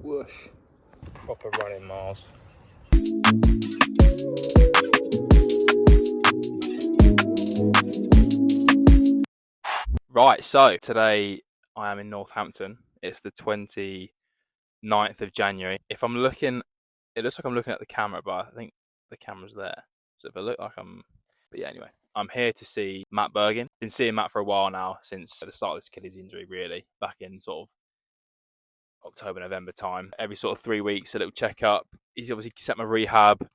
Whoosh. Proper running miles. Right, so today I am in Northampton. It's the 29th of January. If I'm looking, it looks like I'm looking at the camera, but I think the camera's there. So if I look like but yeah, anyway. I'm here to see Matt Bergin. Been seeing Matt for a while now, since the start of this Achilles injury, really, back in sort of October, November time. Every sort of 3 weeks, a little checkup. He's obviously set my rehab,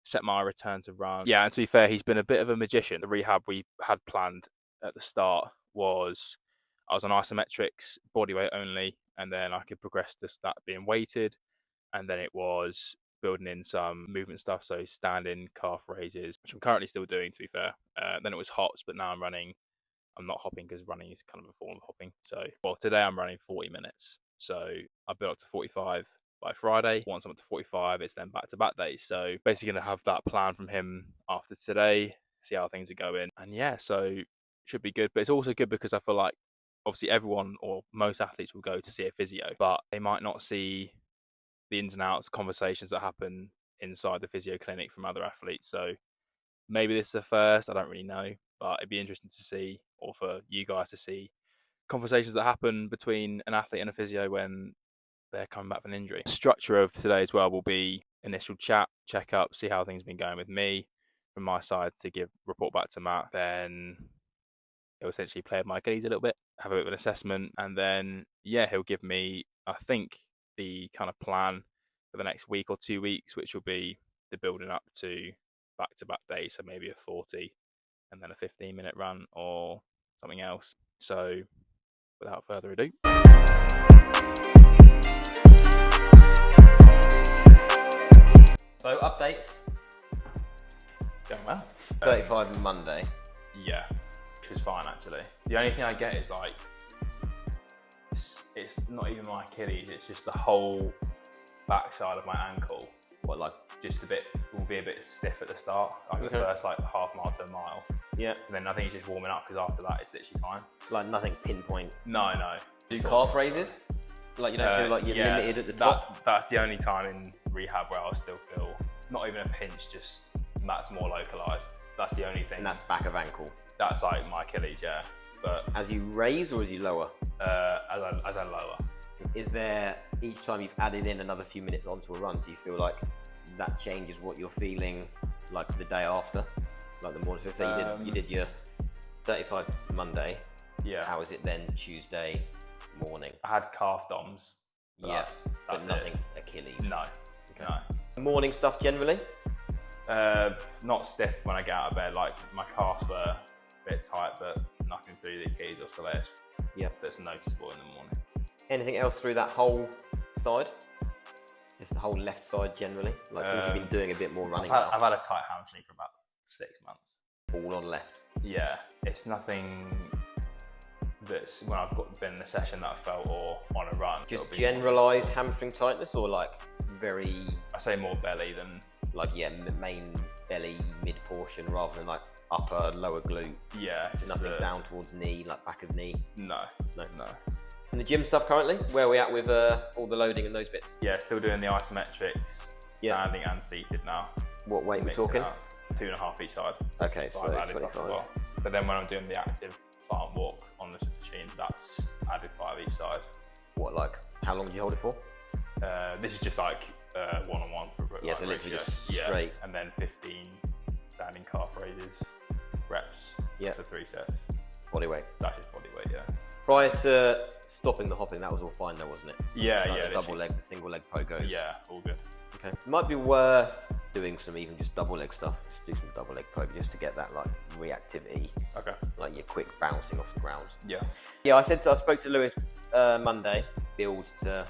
set my return to run. Yeah, and to be fair, he's been a bit of a magician. The rehab we had planned at the start was I was on isometrics, body weight only, and then I could progress to that being weighted. And then it was building in some movement stuff, so standing, calf raises, which I'm currently still doing, to be fair. Then it was hops, but now I'm not hopping because running is kind of a form of hopping. So, well, today I'm running 40 minutes. So I built up to 45 by Friday. Once I'm up to 45, it's then back-to-back days. So basically going to have that plan from him after today, see how things are going. And yeah, so should be good. But it's also good because I feel like obviously everyone or most athletes will go to see a physio, but they might not see the ins and outs, conversations that happen inside the physio clinic from other athletes. So maybe this is the first, I don't really know, but it'd be interesting to see, or for you guys to see, conversations that happen between an athlete and a physio when they're coming back from an injury. The structure of today as well will be initial chat, check up, see how things have been going with me from my side to report back to Matt. Then he'll essentially play with my Achilles a little bit, have a bit of an assessment, and then he'll give me, I think, the kind of plan for the next week or 2 weeks, which will be the building up to back-to-back days, so maybe a 40 and then a 15-minute run or something else. So without further ado, so updates. Going well. 35 Monday. Yeah, which is fine actually. The only thing I get is like it's not even my Achilles, it's just the whole backside of my ankle. Will be a bit stiff at the start, like the first like half mile to a mile. Yeah. And then I think it's just warming up, because after that it's literally fine. Like nothing pinpoint. No. Do calf raises? Like you don't feel like you're limited at the top? That's the only time in rehab where I'll still feel not even a pinch, just that's more localised. That's the only thing. And that's back of ankle? That's like my Achilles, yeah. But as you raise or as you lower? As I lower. Is there, each time you've added in another few minutes onto a run, do you feel like that changes what you're feeling like the day after? Like the morning? So say you did your 35 Monday. Yeah. How is it then Tuesday morning? I had calf DOMs. Yes, but nothing Achilles. No. Okay. No. Morning stuff generally? Not stiff when I get out of bed. Like my calves were a bit tight, but nothing through the Achilles or soleus. Yeah. That's noticeable in the morning. Anything else through that whole side? Just the whole left side generally? Like since you've been doing a bit more running. I've had a tight hamstring for about 6 months. All on left? Yeah. It's nothing that's when I've been in a session that I felt or on a run. Just generalised hamstring tightness, or like very... I say more belly than... Like main belly, mid portion, rather than like upper, lower glute? Yeah. Nothing down towards knee, like back of knee? No. And the gym stuff currently? Where are we at with all the loading and those bits? Yeah, still doing the isometrics, standing and seated now. What weight are we talking? 2.5 each side. Okay, so 25. Well. But then when I'm doing the active plant walk on this machine, that's added 5 each side. What, like, how long do you hold it for? This is just like one-on-one for a so literally just straight. And then 15 standing calf raises, reps for 3 sets. Body weight? That's just body weight, yeah. Prior to stopping the hopping, that was all fine though, wasn't it? Yeah, like the double leg, the single leg pogos. Yeah, all good. Okay. It might be worth doing some even just double leg stuff. Just do some double leg pogo just to get that like reactivity. Okay. Like your quick bouncing off the ground. Yeah. Yeah, I spoke to Lewis Monday, build to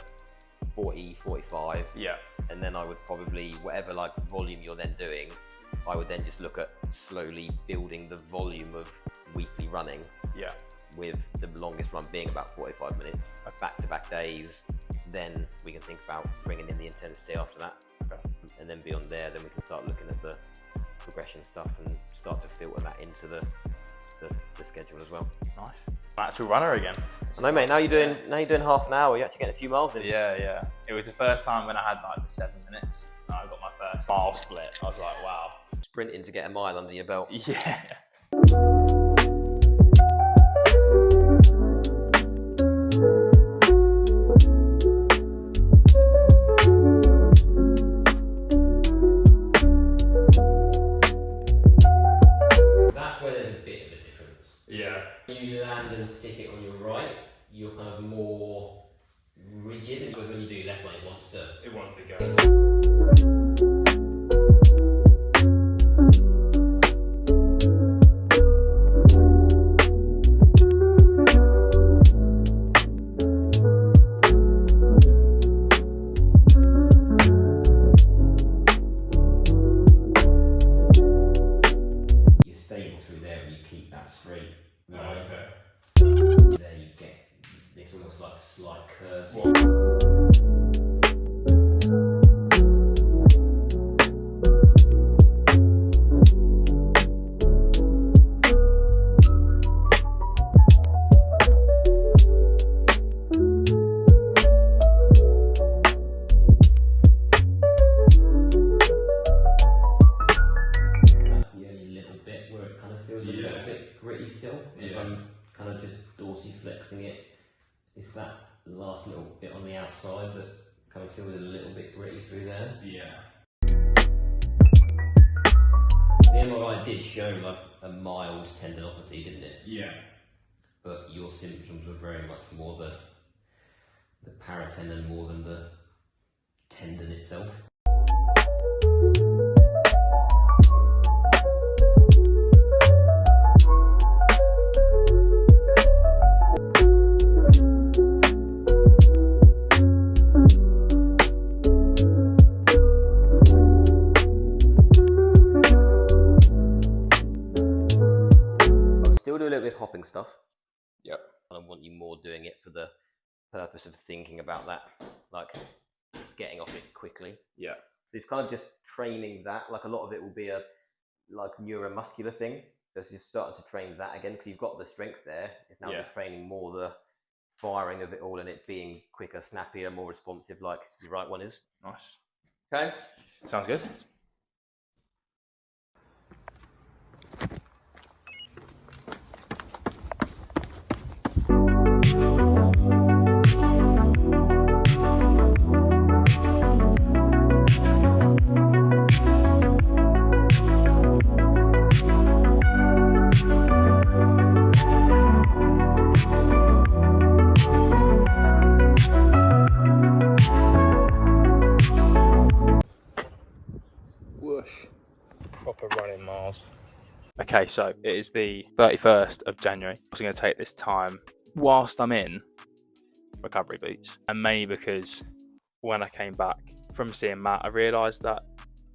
40, 45. Yeah. And then I would probably, whatever like volume you're then doing, I would then just look at slowly building the volume of weekly running. Yeah. With the longest run being about 45 minutes, back-to-back days. Then we can think about bringing in the intensity after that. Okay. And then beyond there, then we can start looking at the progression stuff and start to filter that into the schedule as well. Nice. Actual runner again. I know, mate. Now you're doing half an hour. You're actually getting a few miles in. Yeah. It was the first time when I had like the 7 minutes. And I got my first mile split. I was like, wow. Sprinting to get a mile under your belt. Yeah. That's where there's a bit of a difference. Yeah. When you land and stick it on your right, you're kind of more rigid, because when you do your left one, it wants to go. You're stable through there and you keep that straight line. Okay. There you get this almost like slight curves. That's the only little bit where it kind of feels a little bit gritty still. As I'm kind of just dorsiflexing it. It's that last little bit on the outside that kind of feels a little bit gritty through there. Yeah. The MRI did show like a mild tendinopathy, didn't it? Yeah. But your symptoms were very much more the paratendon more than the tendon itself. I would still do a little bit of hopping stuff. Yep. I want you more doing it for the purpose of thinking about that, like getting off it quickly. Yeah. So it's kind of just training that. Like a lot of it will be a like neuromuscular thing. So you're starting to train that again because you've got the strength there. It's now just training more the firing of it all and it being quicker, snappier, more responsive, like the right one is. Nice. Okay. Sounds good. Whoosh. Proper running miles. Okay, so it is the 31st of January. I was going to take this time whilst I'm in recovery boots. And mainly because when I came back from seeing Matt, I realised that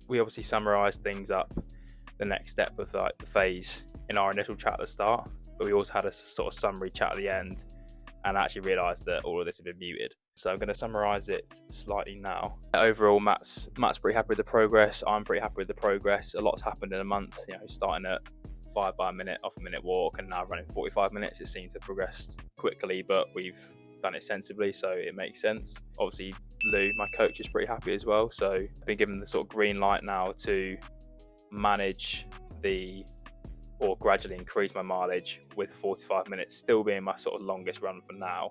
we obviously summarised things up the next step of like the phase in our initial chat at the start, but we also had a sort of summary chat at the end, and I actually realised that all of this had been muted. So I'm going to summarise it slightly now. Overall, Matt's pretty happy with the progress. I'm pretty happy with the progress. A lot's happened in a month. You know, starting at 5 by a minute, off a minute walk, and now running 45 minutes. It seems to have progressed quickly, but we've done it sensibly, so it makes sense. Obviously, Lou, my coach, is pretty happy as well. So I've been given the sort of green light now to manage or gradually increase my mileage, with 45 minutes still being my sort of longest run for now.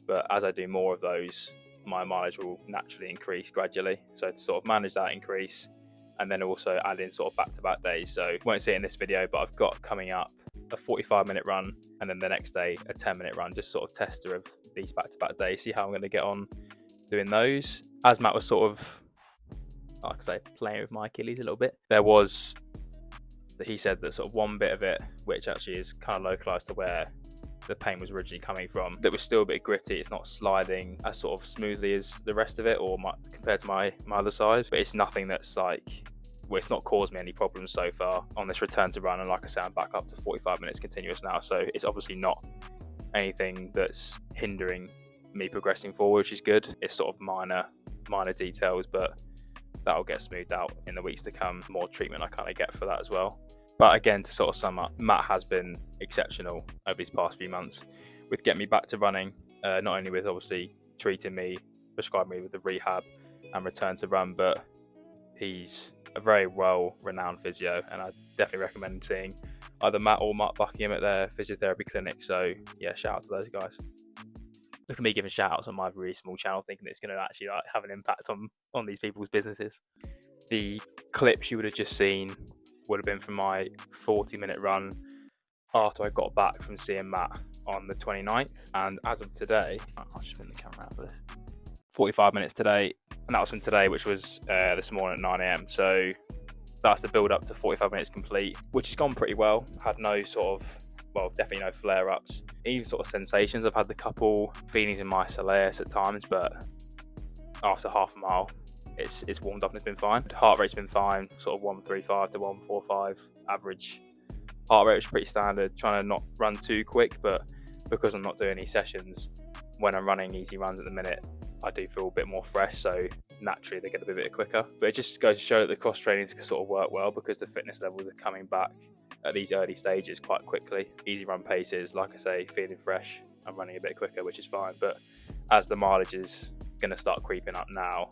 But as I do more of those, my mileage will naturally increase gradually. So to sort of manage that increase, and then also add in sort of back-to-back days. So you won't see it in this video, but I've got coming up a 45-minute run, and then the next day a 10-minute run, just sort of tester of these back-to-back days, see how I'm going to get on doing those. As Matt was sort of, like I say, playing with my Achilles a little bit, he said that sort of one bit of it, which actually is kind of localized to where the pain was originally coming from, that was still a bit gritty. It's not sliding as sort of smoothly as the rest of it, or compared to my other side, but it's nothing that's like, well, it's not caused me any problems so far on this return to run. And like I say, I'm back up to 45 minutes continuous now, so it's obviously not anything that's hindering me progressing forward, which is good. It's sort of minor details, but that'll get smoothed out in the weeks to come. More treatment I kind of get for that as well. But again, to sort of sum up, Matt has been exceptional over these past few months. with getting me back to running, not only with obviously treating me, prescribing me with the rehab and return to run, but he's a very well-renowned physio, and I definitely recommend seeing either Matt or Mark Buckingham at their physiotherapy clinic. So yeah, shout out to those guys. Look at me giving shout outs on my really small channel, thinking it's going to actually like have an impact on these people's businesses. The clips you would have just seen would have been from my 40-minute run after I got back from seeing Matt on the 29th, and as of today, I'll just spin the camera out for this. 45 minutes today, and that was from today, which was this morning at 9 a.m. So that's the build up to 45 minutes complete, which has gone pretty well. Had no sort of, well, definitely no flare-ups. Even sort of sensations, I've had the couple feelings in my soleus at times, but after half a mile, it's warmed up and it's been fine. Heart rate's been fine, sort of 135 to 145 average. Heart rate was pretty standard, trying to not run too quick, but because I'm not doing any sessions, when I'm running easy runs at the minute, I do feel a bit more fresh, so naturally they get a bit quicker. But it just goes to show that the cross training can sort of work well because the fitness levels are coming back at these early stages quite quickly. Easy run paces, like I say, feeling fresh and running a bit quicker, which is fine. But as the mileage is going to start creeping up now,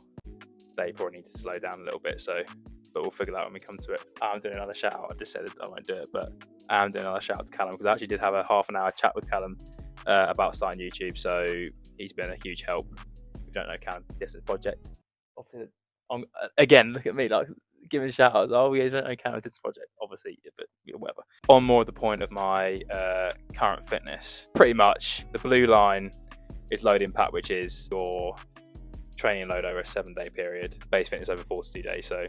they probably need to slow down a little bit. But we'll figure that out when we come to it. I'm doing another shout out. I just said I won't do it, but I'm doing another shout out to Callum because I actually did have a half an hour chat with Callum about starting YouTube. So he's been a huge help. If you don't know Callum, this is a project. Again, look at me, like giving shout outs. Oh, yeah, you don't know Callum, this project, obviously, but whatever. On more of the point of my current fitness, pretty much the blue line is load impact, which is your training load over a 7-day period. Base fitness over 42 days. So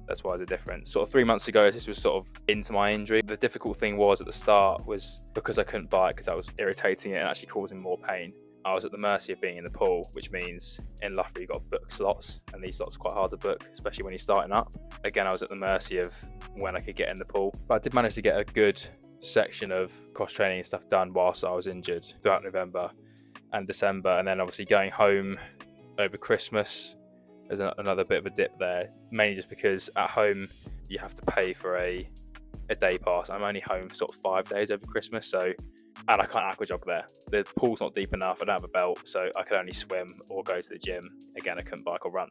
that's why the difference. Sort of 3 months ago, this was sort of into my injury. The difficult thing was at the start was because I couldn't bike because I was irritating it and actually causing more pain. I was at the mercy of being in the pool, which means in Loughborough you've got to book slots, and these slots are quite hard to book, especially when you're starting up. Again, I was at the mercy of when I could get in the pool. But I did manage to get a good section of cross training and stuff done whilst I was injured throughout November and December, and then obviously going home over Christmas, there's another bit of a dip there, mainly just because at home you have to pay for a day pass. I'm only home sort of 5 days over Christmas, and I can't aqua jog there. The pool's not deep enough, I don't have a belt, so I could only swim or go to the gym. Again, I couldn't bike or run.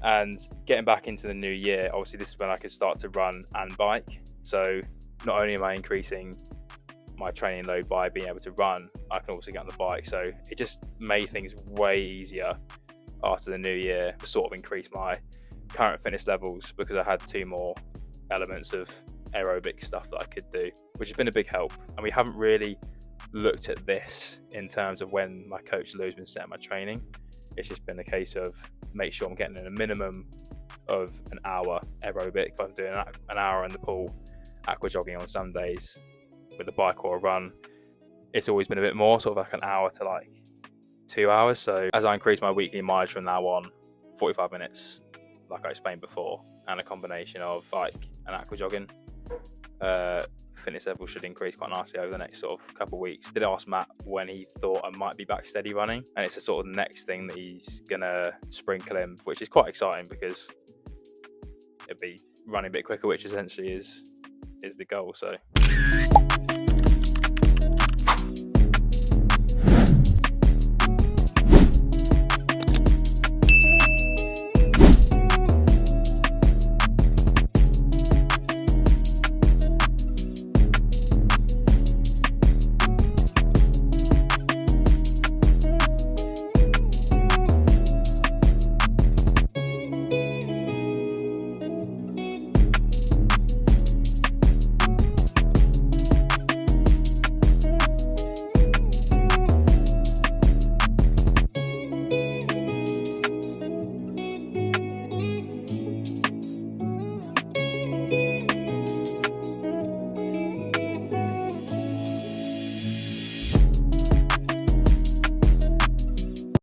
And getting back into the new year, obviously this is when I could start to run and bike. So not only am I increasing my training load by being able to run, I can also get on the bike. So it just made things way easier after the new year to sort of increase my current fitness levels, because I had 2 more elements of aerobic stuff that I could do, which has been a big help. And we haven't really looked at this in terms of when my coach Lou's been setting my training. It's just been a case of make sure I'm getting in a minimum of an hour aerobic. If I'm doing an hour in the pool, aqua jogging on some days with a bike or a run, it's always been a bit more, sort of like an hour to like 2 hours. So as I increase my weekly mileage from now on, 45 minutes, like I explained before, and a combination of bike and aqua jogging, fitness level should increase quite nicely over the next sort of couple of weeks. Did ask Matt when he thought I might be back steady running, and it's a sort of next thing that he's gonna sprinkle in, which is quite exciting because it'd be running a bit quicker, which essentially is the goal. So